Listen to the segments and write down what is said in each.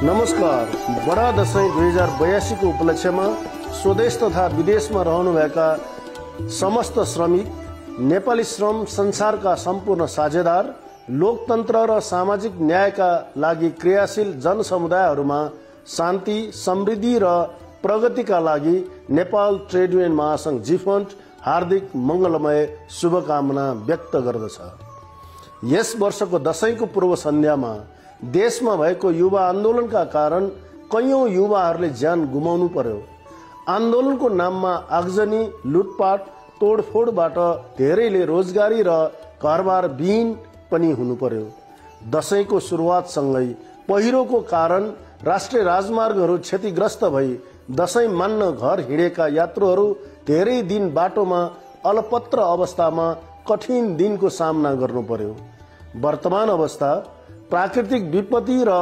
नमस्कार। बडा दशैं 2082 को उपलक्ष्यमा स्वदेश तथा विदेशमा रहनुभएका समस्त श्रमिक, नेपाली श्रम संसारका सम्पूर्ण साझेदार, लोकतन्त्र र सामाजिक न्यायका लागि क्रियाशील जनसमुदायहरूमा शान्ति, समृद्धि र प्रगतिका लागि नेपाल ट्रेड युनियन महासंघ जिफन्ट हार्दिक मंगलमय शुभकामना व्यक्त गर्दछ। यस वर्षको दशैंको पूर्व सन्ध्यामा देशमा भएको युवा आन्दोलनका कारण कैयौं युवाहरूले ज्यान गुमाउनु पर्यो। आन्दोलनको नाममा आगजनी, लुटपाट, तोडफोडबाट धेरैले रोजगारी र घरबार विहीन पनि हुनु पर्यो। दशैंको सुरुवातसँगै पहिरोको कारण राष्ट्रिय राजमार्गहरू क्षतिग्रस्त भई दशैं मान्न घर हिँडेका यात्रुहरू धेरै दिन बाटोमा अलपत्र अवस्थामा कठिन दिनको सामना गर्नु पर्यो। वर्तमान अवस्था प्राकृतिक विपत्ति र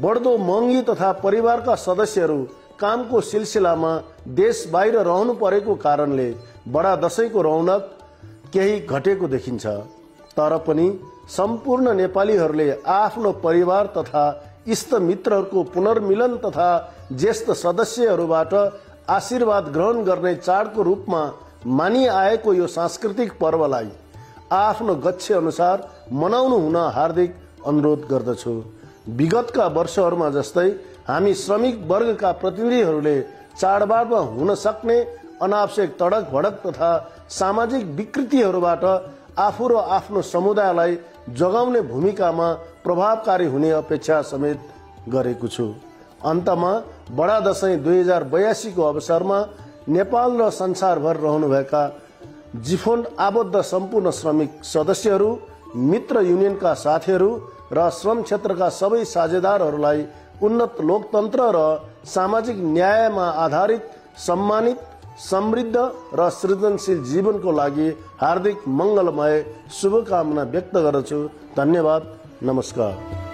बढ्दो महँगी तथा परिवारका सदस्यहरू कामको सिलसिलामा देश बाहिर रहनु परेको कारणले बडा दशैंको रौनक केही घटेको देखिन्छ। तर पनि सम्पूर्ण नेपालीहरूले आफ्नो परिवार तथा इष्टमित्रहरूको पुनर्मिलन तथा ज्येष्ठ सदस्यहरूबाट आशीर्वाद ग्रहण गर्ने चाडको रूपमा मानिआएको यो सांस्कृतिक पर्वलाई आफ्नो गच्छे अनुसार मनाउनु हुन हार्दिक अनुरोध गर्दछु। विगतका वर्षहरूमा जस्तै हामी श्रमिक वर्गका प्रतिनिधिहरूले चाडबाडमा हुन सक्ने अनावश्यक तडक भडक तथा सामाजिक विकृतिहरूबाट आफू र आफ्नो समुदायलाई जगाउने भूमिकामा प्रभावकारी हुने अपेक्षा समेत गरेको छु। अन्तमा बडा दशैं 2082 को अवसरमा नेपाल र संसारभर रहनुभएका जिफोन्ट आबद्ध सम्पूर्ण श्रमिक सदस्यहरू, मित्र युनियनका साथीहरू र श्रम क्षेत्रका सबै साझेदारहरूलाई उन्नत लोकतन्त्र र सामाजिक न्यायमा आधारित सम्मानित, समृद्ध र सृजनशील जीवनको लागि हार्दिक मंगलमय शुभकामना व्यक्त गर्दछु। धन्यवाद। नमस्कार।